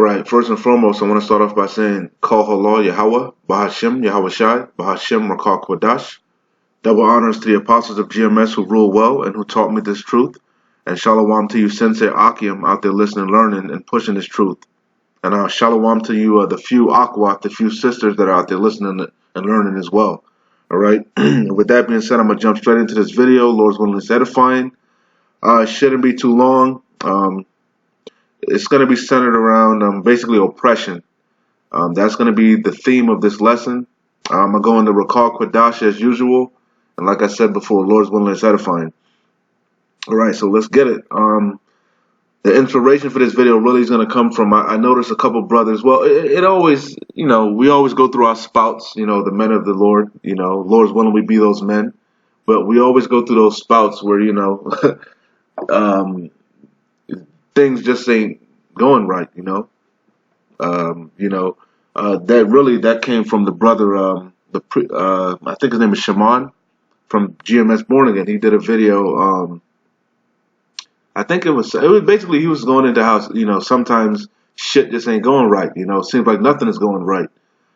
All right, first and foremost, I want to start off by saying, Kol Halal Yahweh, Bahashim, Yahweh Shai, Bahashim Rakal Kwadash. Double honors to the apostles of GMS who rule well and who taught me this truth. And shalom to you, Sensei Akim, out there listening, learning, and pushing this truth. And shalom to you, the few Akwat, the few sisters that are out there listening and learning as well. All right. With that being said, I'm going to jump straight into this video. Lord's willing, it's edifying. It shouldn't be too long. It's going to be centered around basically oppression. That's going to be the theme of this lesson. I'm going to go into Rakal Kwadash as usual. And like I said before, Lord's willing, it's edifying. All right, so let's get it. The inspiration for this video really is going to come from, I noticed a couple brothers. Well, it always, we always go through our spouts, the men of the Lord. Lord's willing, we be those men. But we always go through those spouts where, things just ain't going right, that came from the brother, I think his name is Shaman from GMS Born Again. He did a video, I think it was basically he was going into how, sometimes shit just ain't going right, it seems like nothing is going right,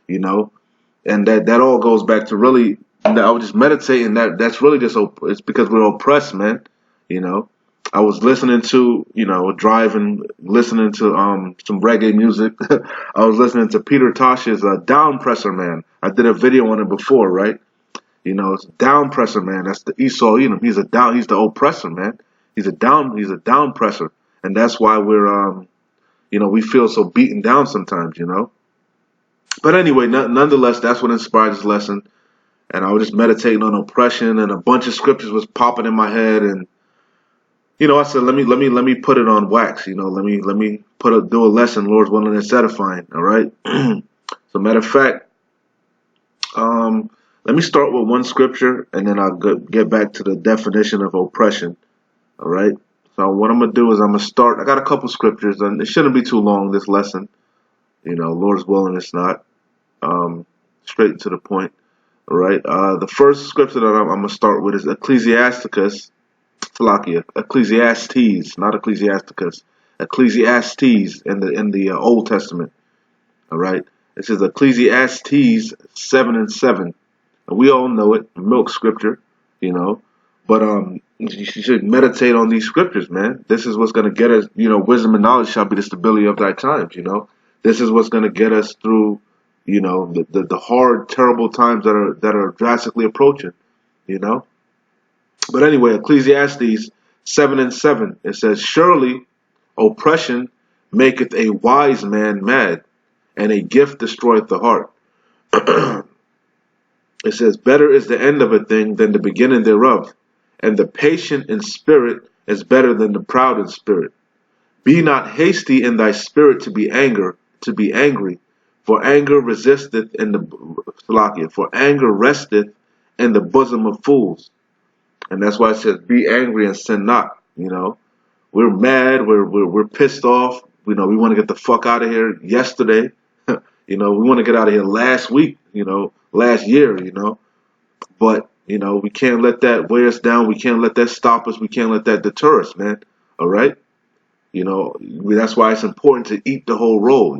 and that all goes back to really, I was just meditating that's really just, it's because we're oppressed, man, I was listening to, driving, listening to some reggae music. I was listening to Peter Tosh's Down Presser Man. I did a video on it before, right? It's Down Presser Man. That's the Esau Edom. He's the oppressor, man. He's a down presser. And that's why we're we feel so beaten down sometimes, But anyway, nonetheless, that's what inspired this lesson. And I was just meditating on oppression, and a bunch of scriptures was popping in my head, and I said, let me put it on wax. Let me do a lesson. Lord's willing, it's edifying. All right. So matter of fact, let me start with one scripture, and then I'll get back to the definition of oppression. All right. So what I'm gonna do is I'm gonna start. I got a couple scriptures, and it shouldn't be too long. This lesson, Lord's willing, it's not. Straight to the point. All right. The first scripture that I'm gonna start with is Ecclesiasticus. Ecclesiastes, not Ecclesiasticus. Ecclesiastes in the Old Testament. All right. It says Ecclesiastes 7:7. And we all know it, milk scripture, But you should meditate on these scriptures, man. This is what's going to get us, wisdom and knowledge shall be the stability of thy times, This is what's going to get us through, the hard, terrible times that are drastically approaching, But anyway, Ecclesiastes 7:7, it says, surely oppression maketh a wise man mad, and a gift destroyeth the heart. It says, better is the end of a thing than the beginning thereof, and the patient in spirit is better than the proud in spirit. Be not hasty in thy spirit to be angry, for anger resteth in the bosom of fools. And that's why it says, be angry and sin not. We're mad. We're pissed off. We want to get the fuck out of here yesterday. We want to get out of here last week, last year, But, we can't let that wear us down. We can't let that stop us. We can't let that deter us, man. All right? That's why it's important to eat the whole roll,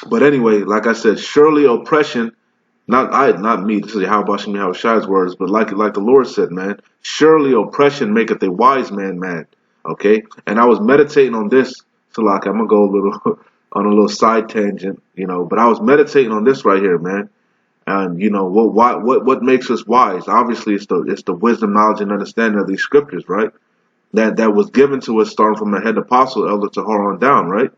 But anyway, like I said, surely oppression, not me, this is Yahweh Shai's words, but like the Lord said, man, surely oppression maketh a wise man mad. Okay? And I was meditating on this, so like I'm gonna go a little on a little side tangent, but I was meditating on this right here, man. And what makes us wise? Obviously it's the wisdom, knowledge, and understanding of these scriptures, right? That was given to us starting from the head apostle, Elder Tahar, on down, right?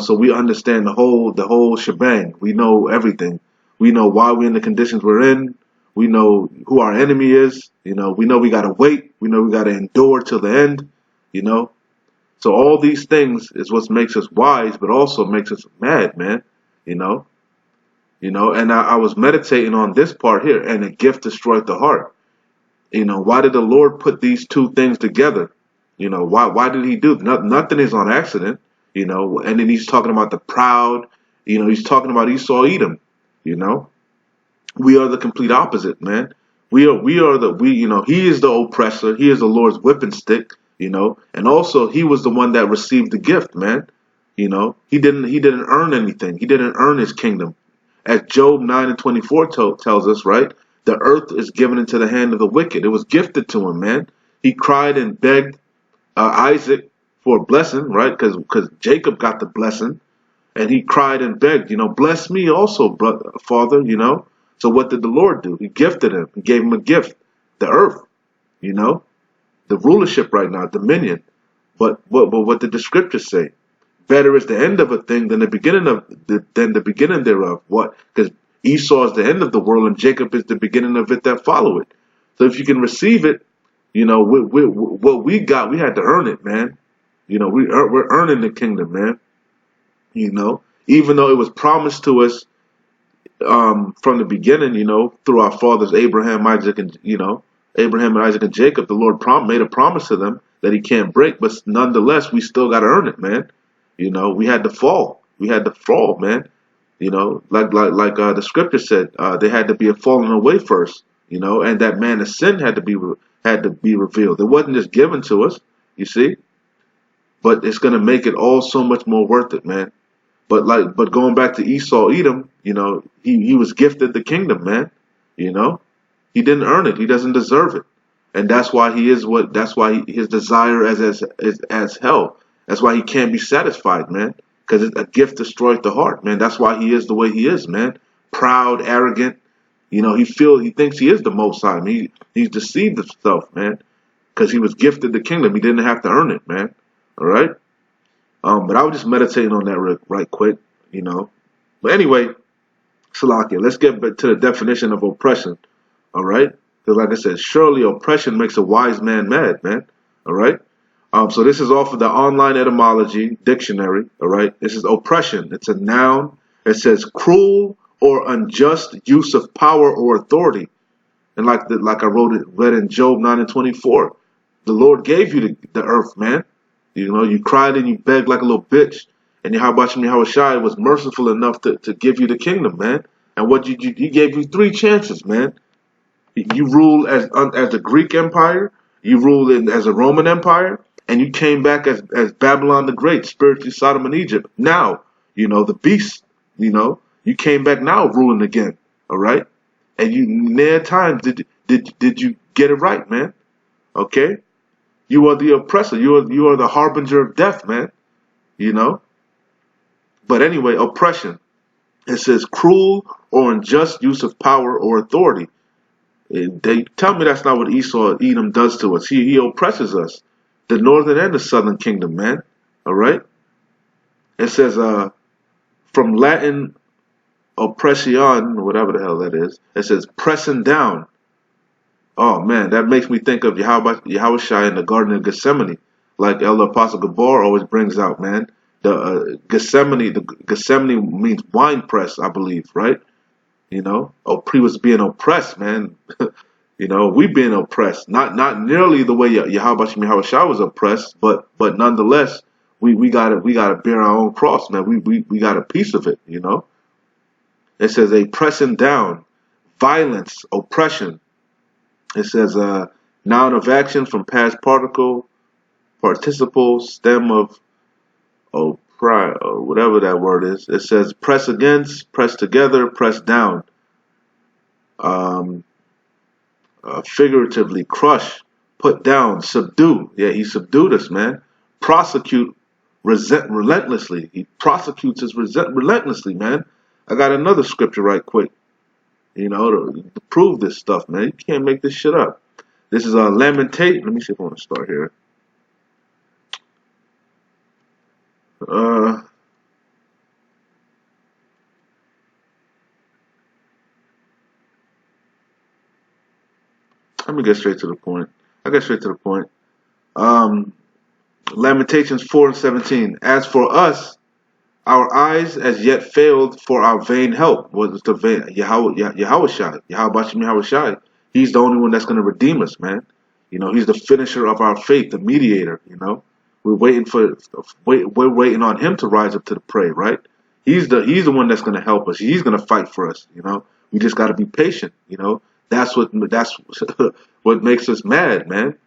So we understand the whole shebang. We know everything. We know why we're in the conditions we're in. We know who our enemy is. We know we gotta wait. We know we gotta endure till the end. So all these things is what makes us wise, but also makes us mad, man. And I was meditating on this part here, and a gift destroyed the heart. Why did the Lord put these two things together? Why did he do it? Nothing is on accident, and then he's talking about the proud, he's talking about Esau Edom, we are the complete opposite, man. He is the oppressor. He is the Lord's whipping stick. you know. And also, he was the one that received the gift, man. You know, he didn't earn anything. He didn't earn his kingdom. As Job 9:24 tells us, right? The earth is given into the hand of the wicked. It was gifted to him, man. He cried and begged Isaac for a blessing, right? Because Jacob got the blessing, and he cried and begged, bless me also, brother, father, So what did the Lord do? He gifted him. He gave him a gift, the earth, you know, the rulership right now, dominion. But what did the scriptures say? Better is the end of a thing than the beginning thereof. What? Because Esau is the end of the world, and Jacob is the beginning of it that follow it. So if you can receive it, what we got, we had to earn it, man. We're earning the kingdom, man. Even though it was promised to us from the beginning, through our fathers Abraham, Isaac, and Jacob, the Lord made a promise to them that He can't break. But nonetheless, we still got to earn it, man. We had to fall. We had to fall, man. Like the scripture said, there had to be a falling away first. And that man of sin had to be revealed. It wasn't just given to us, you see. But it's gonna make it all so much more worth it, man. But going back to Esau, Edom, he was gifted the kingdom, man. He didn't earn it. He doesn't deserve it, and that's why he is what. That's why his desire as hell. That's why he can't be satisfied, man. Because a gift destroys the heart, man. That's why he is the way he is, man. Proud, arrogant. He thinks he is the Most High. He's deceived himself, man. Because he was gifted the kingdom. He didn't have to earn it, man. All right. But I was just meditating on that right quick, But anyway, Salakia, let's get back to the definition of oppression. All right. Because like I said, surely oppression makes a wise man mad, man. All right. So this is off of the online etymology dictionary. All right. This is oppression. It's a noun. It says cruel or unjust use of power or authority. And like I read in Job 9:24, the Lord gave you the earth, man. You cried and you begged like a little bitch. And Yahweh Shai was merciful enough to give you the kingdom, man. And what he gave you 3 chances, man. You ruled as the Greek Empire. You ruled as a Roman Empire. And you came back as Babylon the Great, spiritually Sodom and Egypt. Now, the beast, you came back now ruling again. All right? And you near times did you get it right, man? Okay? You are the oppressor. You are the harbinger of death, man. But anyway, oppression. It says cruel or unjust use of power or authority. They tell me that's not what Edom does to us. He oppresses us. The northern and the southern kingdom, man. All right? It says from Latin oppression, whatever the hell that is. It says pressing down. Oh man, that makes me think of Yahweh Shai in the Garden of Gethsemane, like Elder Apostle Gabar always brings out, man. The Gethsemane means wine press, I believe, right? He was being oppressed, man. We being oppressed, not nearly the way Yahweh Shai was oppressed, but nonetheless, we gotta bear our own cross, man. We got a piece of it, It says a pressing down, violence, oppression. It says noun of action from past participle, stem of whatever that word is. It says press against, press together, press down. Figuratively, crush, put down, subdue. Yeah, he subdued us, man. Prosecute, relentlessly. He prosecutes us relentlessly, man. I got another scripture right quick. To prove this stuff, man. You can't make this shit up. This is a Lamentation. Let me see if I want to start here. Let me get straight to the point. Lamentations 4:17. As for us, our eyes as yet failed for our vain help. Was the vain Yahweh Shai. He's the only one that's going to redeem us, man. He's the finisher of our faith, the mediator. We're waiting on him to rise up to the prey, right? He's the one that's going to help us. He's going to fight for us. We just got to be patient. That's what makes us mad, man.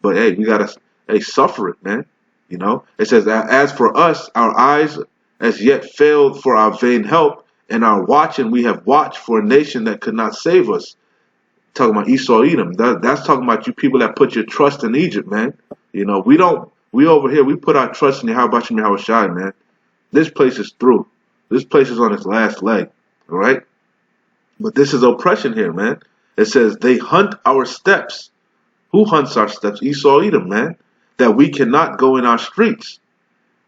But hey, we gotta hey, suffer it, man. You know, it says, as for us, our eyes as yet failed for our vain help, and our watching we have watched for a nation that could not save us. Talking about Esau, Edom. That's talking about you people that put your trust in Egypt, man. You know, we over here, we put our trust in Yahweh Shai, man. This place is through. This place is on its last leg, all right? But this is oppression here, man. It says, they hunt our steps. Who hunts our steps? Esau, Edom, man. That we cannot go in our streets.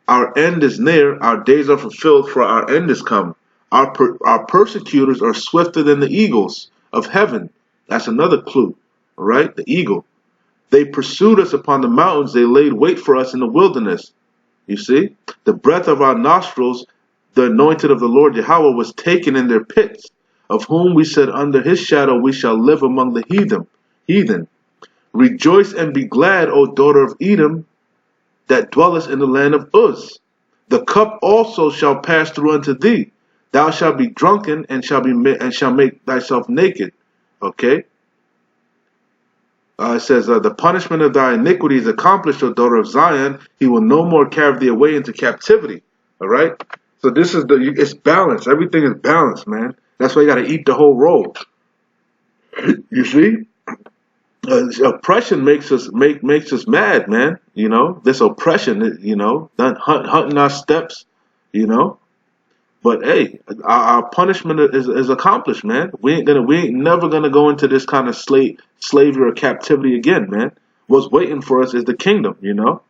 Our end is near, our days are fulfilled, for our end is come. Our persecutors are swifter than the eagles of heaven. That's another clue, all right? The eagle. They pursued us upon the mountains. They laid wait for us in the wilderness. You see? The breath of our nostrils, the anointed of the Lord Yahweh, was taken in their pits, of whom we said, under his shadow we shall live among the heathen. Rejoice and be glad, O daughter of Edom, that dwellest in the land of Uz. The cup also shall pass through unto thee. Thou shalt be drunken and shall make thyself naked. Okay? It says, the punishment of thy iniquity is accomplished, O daughter of Zion. He will no more carry thee away into captivity. All right? So this is it's balanced. Everything is balanced, man. That's why you got to eat the whole roll. You see? Oppression makes us mad, man. You know, this oppression, you know, hunting our steps, you know. But hey, our punishment is accomplished, man. We ain't never gonna go into this kind of slavery or captivity again, man. What's waiting for us is the kingdom, you know.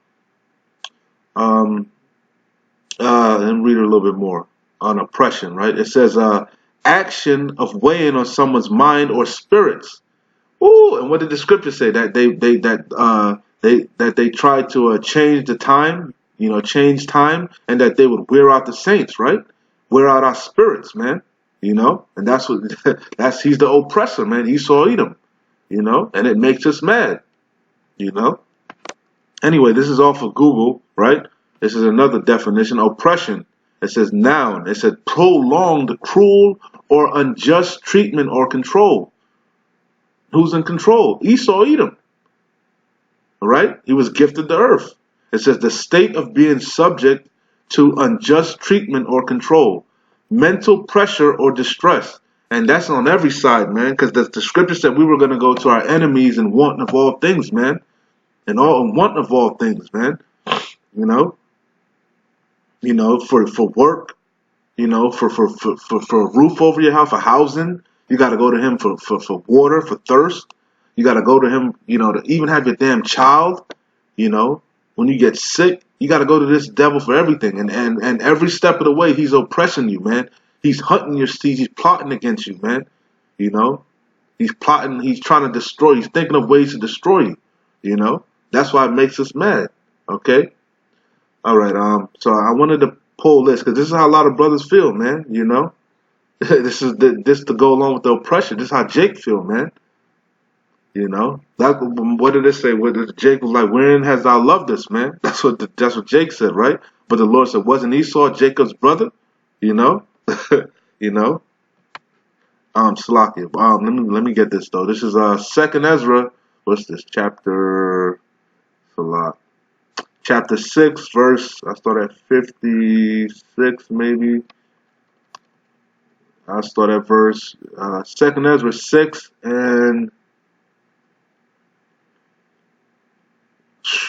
And read it a little bit more on oppression, right? It says, action of weighing on someone's mind or spirits. Ooh, and what did the scripture say? That they tried to change the time, you know, change time, and that they would wear out the saints, right? Wear out our spirits, man. You know, and that's what he's the oppressor, man. Esau, Edom, you know, and it makes us mad, you know. Anyway, this is off of Google, right? This is another definition: oppression. It says noun. It says prolonged, cruel, or unjust treatment or control. Who's in control? Esau, Edom. All right? He was gifted the earth. It says the state of being subject to unjust treatment or control, mental pressure or distress. And that's on every side, man, because the scripture said we were going to go to our enemies and want of all things, man. And want of all things, man. You know, for work, you know, for a roof over your house, for housing. You got to go to him for water, for thirst. You got to go to him, you know, to even have your damn child, you know. When you get sick, you got to go to this devil for everything. And every step of the way, he's oppressing you, man. He's hunting your seeds. He's plotting against you, man. You know. He's plotting. He's trying to destroy. He's thinking of ways to destroy you, you know. That's why it makes us mad, okay? All right, so I wanted to pull this because this is how a lot of brothers feel, man, you know. This to go along with the oppression. This is how Jake feel, man. You know, what did it say? What Jake was like? Wherein has thou loved us, man? That's what Jake said, right? But the Lord said, wasn't Esau Jacob's brother? You know, you know. Salakia. Let me get this though. This is Second Ezra. What's this chapter? Salat. Chapter 6, verse. I start at 56, maybe. I start at verse 2nd Ezra 6 and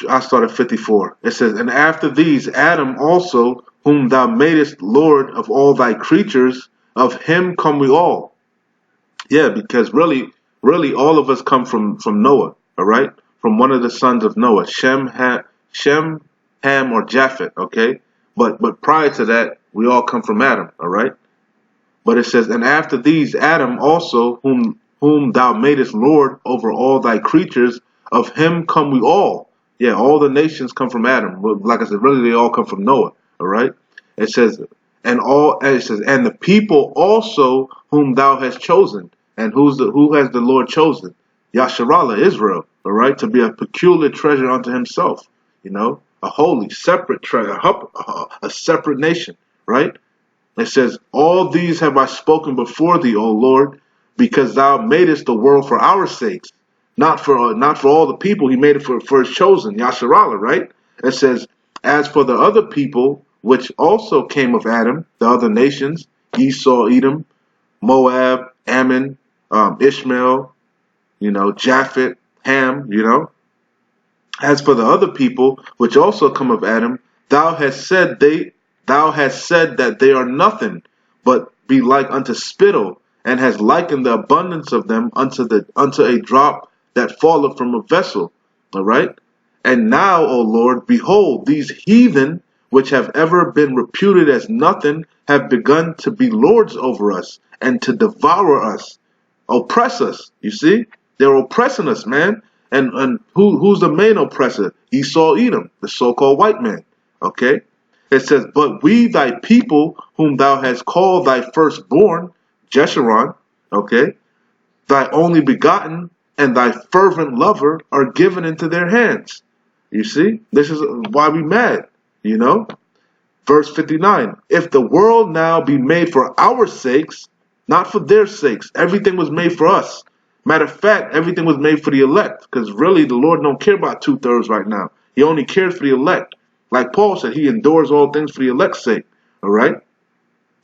I start at 54. It says, and after these Adam also, whom thou madest Lord of all thy creatures, of him come we all. Yeah, because really all of us come from Noah, all right? From one of the sons of Noah, Shem, Ham, or Japheth, okay? But prior to that, we all come from Adam, all right? But it says, and after these, Adam also, whom thou madest Lord over all thy creatures, of him come we all. Yeah, all the nations come from Adam. Like I said, really they all come from Noah. All right. It says, and the people also whom thou hast chosen. And who has the Lord chosen? Yasharallah, Israel. All right, to be a peculiar treasure unto himself. You know, a holy, separate treasure, a separate nation. Right. It says, all these have I spoken before thee, O Lord, because thou madest the world for our sakes, not for all the people. He made it for his chosen, Yasharallah, right? It says, as for the other people, which also came of Adam, the other nations, Esau, Edom, Moab, Ammon, Ishmael, Japhet, Ham, As for the other people, which also come of Adam, thou hast said that they are nothing, but be like unto spittle, and hast likened the abundance of them unto a drop that falleth from a vessel. All right? And now, O Lord, behold, these heathen, which have ever been reputed as nothing, have begun to be lords over us, and to devour us, oppress us. You see? They're oppressing us, man. And who's the main oppressor? Esau, Edom, the so-called white man. Okay? It says, but we, thy people, whom thou hast called thy firstborn, Jeshurun, okay, thy only begotten, and thy fervent lover are given into their hands. You see? This is why we mad, Verse 59, if the world now be made for our sakes, not for their sakes. Everything was made for us. Matter of fact, everything was made for the elect, because really the Lord don't care about 2/3 right now. He only cares for the elect. Like Paul said, he endures all things for the elect's sake. All right?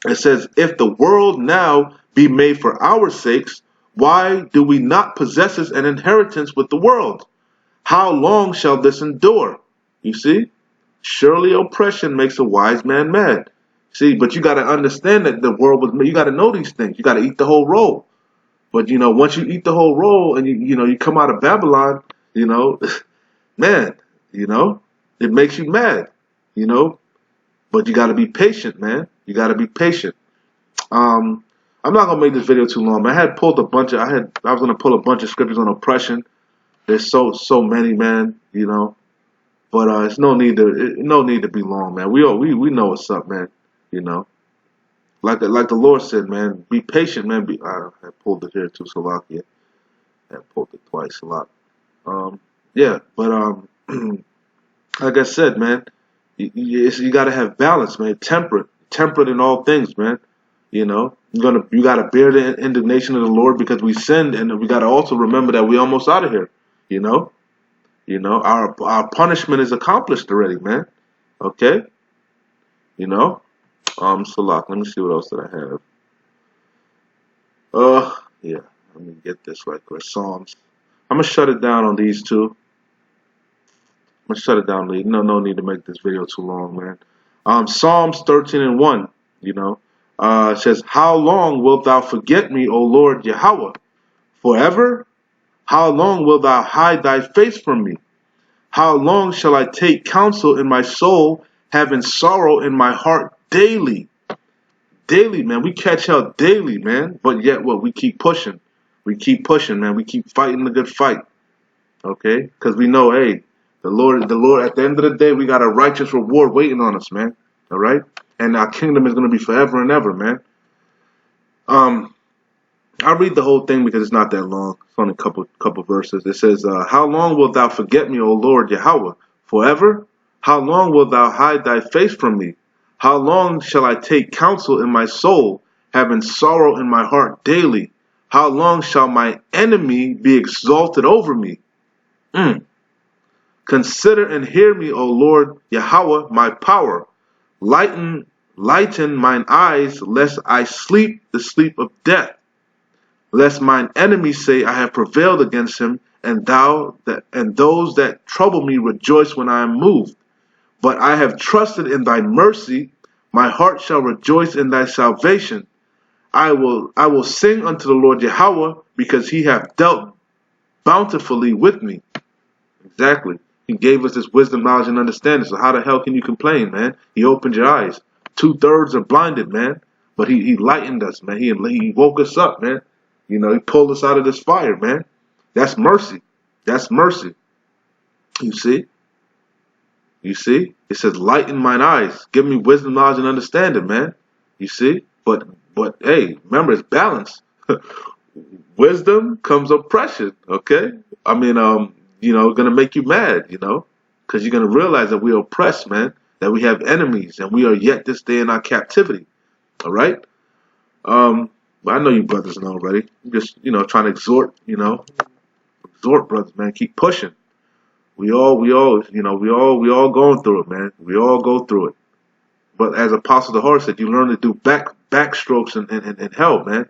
It says, if the world now be made for our sakes, why do we not possess an inheritance with the world? How long shall this endure? You see? Surely oppression makes a wise man mad. See, but you got to understand that the world was made. You got to know these things. You got to eat the whole roll. But, once you eat the whole roll and, you come out of Babylon, man, it makes you mad, But you got to be patient, man. You got to be patient. I'm not going to make this video too long, man. I was going to pull a bunch of scriptures on oppression. There's so many, man, But it's no need to be long, man. We know what's up, man. Like the Lord said, man. Be patient, man. I pulled it here too, Salakia. I pulled it twice a lot. Yeah, but like I said, man, you gotta have balance, man. Temperate in all things, man. You gotta bear the indignation of the Lord because we sinned, and we gotta also remember that we almost out of here. Our punishment is accomplished already, man. Okay? Salak, let me see what else that I have. Yeah, let me get this right quick. Psalms. I'm gonna shut it down on these two. I'm gonna shut it down, Lee. No need to make this video too long, man. Psalms 13:1, it says, how long wilt thou forget me, O Lord Yahweh? Forever? How long wilt thou hide thy face from me? How long shall I take counsel in my soul, having sorrow in my heart daily? Daily, man. We catch hell daily, man. But yet what? We keep pushing. We keep pushing, man. We keep fighting the good fight. Okay? Because we know, hey, the Lord, at the end of the day, we got a righteous reward waiting on us, man. All right? And our kingdom is going to be forever and ever, man. I'll read the whole thing because it's not that long. It's only a couple verses. It says, how long wilt thou forget me, O Lord Yahweh? Forever? How long wilt thou hide thy face from me? How long shall I take counsel in my soul, having sorrow in my heart daily? How long shall my enemy be exalted over me? Consider and hear me, O Lord Yahweh, my power. Lighten mine eyes, lest I sleep the sleep of death. Lest mine enemies say, I have prevailed against him, and those that trouble me rejoice when I am moved. But I have trusted in thy mercy. My heart shall rejoice in thy salvation. I will sing unto the Lord Yahweh, because he hath dealt bountifully with me. Exactly. He gave us this wisdom, knowledge, and understanding. So how the hell can you complain, man? He opened your eyes. 2/3 are blinded, man. But he lightened us, man. He woke us up, man. He pulled us out of this fire, man. That's mercy. That's mercy. You see? You see? It says, lighten mine eyes. Give me wisdom, knowledge, and understanding, man. You see? But hey, remember, it's balance. Wisdom comes oppression, okay? I mean, gonna make you mad, because you're gonna realize that we are oppressed, man. That we have enemies, and we are yet this day in our captivity. All right? But I know you brothers know already. I'm just, trying to exhort exhort brothers, man, keep pushing. We all, we all going through it, man. We all go through it. But as Apostle DeHart said, you learn to do backstrokes in hell, man.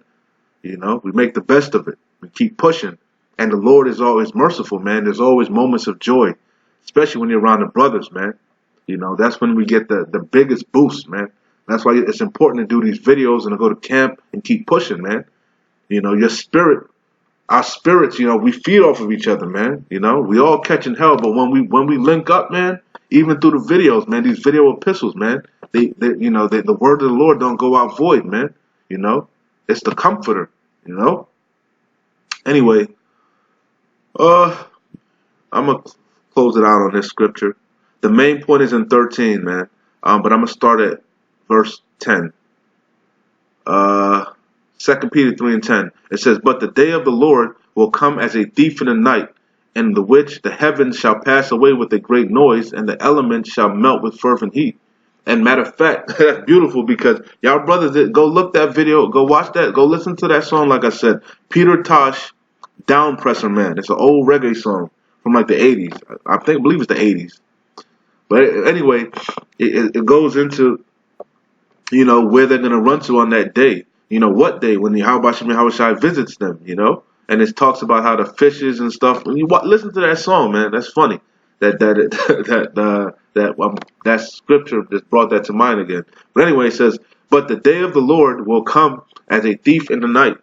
We make the best of it. We keep pushing. And the Lord is always merciful, man. There's always moments of joy, especially when you're around the brothers, man. That's when we get the biggest boost, man. That's why it's important to do these videos and to go to camp and keep pushing, man. Your spirit, our spirits, we feed off of each other, man. We all catching hell, but when we link up, man, even through the videos, man, these video epistles, man, the word of the Lord don't go out void, man. It's the comforter, Anyway, I'm gonna close it out on this scripture. The main point is in 13, man. But I'm gonna start at verse 10. 2 Peter 3:10. It says, "But the day of the Lord will come as a thief in the night, in the which the heavens shall pass away with a great noise, and the elements shall melt with fervent heat." And matter of fact, that's beautiful, because y'all brothers, go look that video, go watch that, go listen to that song. Like I said, Peter Tosh, Down Presser Man. It's an old reggae song from like the 80s. I believe it's the 80s. But anyway, it goes into, where they're going to run to on that day. What day? When the Yahweh Shai visits them, And it talks about how the fishes and stuff. When you listen to that song, man, that's funny. That scripture just brought that to mind again. But anyway, it says, "But the day of the Lord will come as a thief in the night,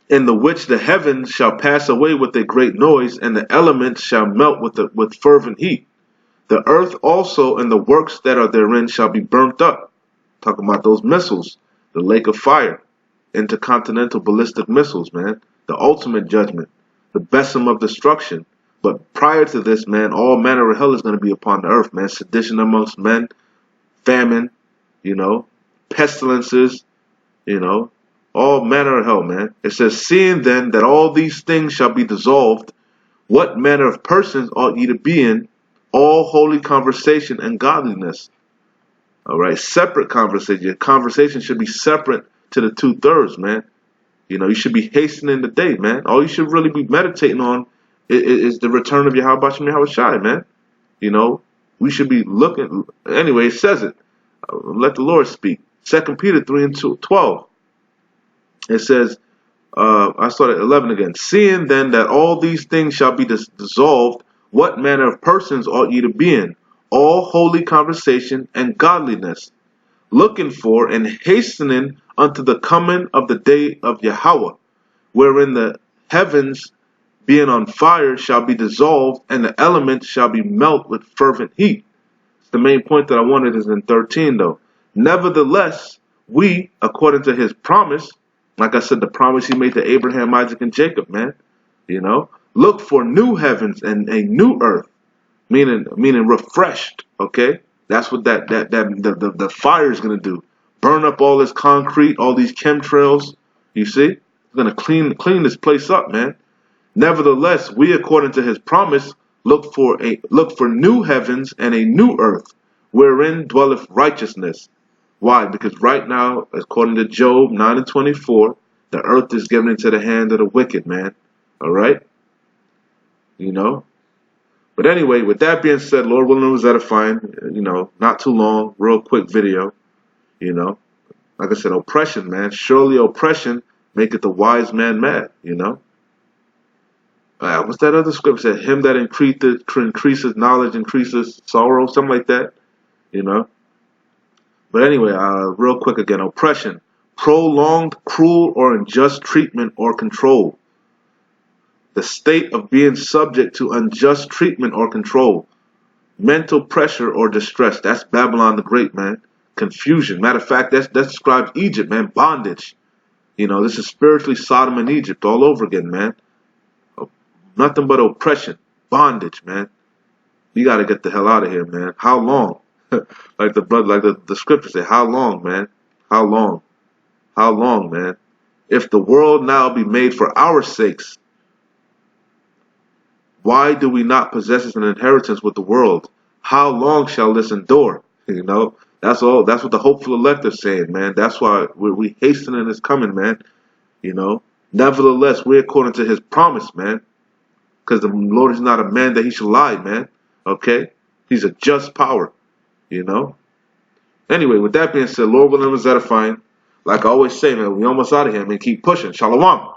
in the which the heavens shall pass away with a great noise, and the elements shall melt with fervent heat. The earth also and the works that are therein shall be burnt up." Talking about those missiles, the lake of fire, intercontinental ballistic missiles, man. The ultimate judgment, the besom of destruction. But prior to this, man, all manner of hell is going to be upon the earth, man. Sedition amongst men, famine, pestilences, all manner of hell, man. It says, "Seeing then that all these things shall be dissolved, what manner of persons ought ye to be in all holy conversation and godliness?" All right, separate conversation. Your conversation should be separate to the 2/3, man. You should be hastening the day, man. All you should really be meditating on is the return of Yahweh Shai, man. We should be looking. Anyway, it says it. Let the Lord speak. 2 Peter 3:12. It says, I start at 11 again. "Seeing then that all these things shall be dissolved, what manner of persons ought ye to be in all holy conversation and godliness, looking for and hastening unto the coming of the day of Yahweh, wherein the heavens being on fire shall be dissolved, and the elements shall be melt with fervent heat." The main point that I wanted is in 13, though. "Nevertheless, we, according to his promise," like I said, the promise he made to Abraham, Isaac, and Jacob, man, "look for new heavens and a new earth," meaning refreshed. Okay, that's what the fire is gonna do. Burn up all this concrete, all these chemtrails. You see, it's gonna clean this place up, man. "Nevertheless, we, according to his promise, look for new heavens and a new earth, wherein dwelleth righteousness." Why? Because right now, according to Job 9:24, the earth is given into the hand of the wicked, man. All right? But anyway, with that being said, Lord willing, it was edifying. Not too long, real quick video. Like I said, oppression, man. Surely oppression maketh the wise man mad, What's that other scripture? Said, "Him that increases knowledge increases sorrow," something like that, But anyway, real quick again, oppression, prolonged, cruel, or unjust treatment or control. The state of being subject to unjust treatment or control. Mental pressure or distress. That's Babylon the Great, man. Confusion. Matter of fact, that describes Egypt, man. Bondage. This is spiritually Sodom and Egypt all over again, man. Nothing but oppression, bondage, man. We got to get the hell out of here, man. How long? Like the scripture say, how long, man? How long? How long, man? "If the world now be made for our sakes, why do we not possess an inheritance with the world? How long shall this endure?" That's all. That's what the hopeful elect are saying, man. That's why we hastening is coming, man. Nevertheless, we're according to his promise, man. Because the Lord is not a man that he should lie, man. Okay? He's a just power, you know? Anyway, with that being said, Lord willing, was edifying. Like I always say, man, we almost out of here, man. Keep pushing. Shalom.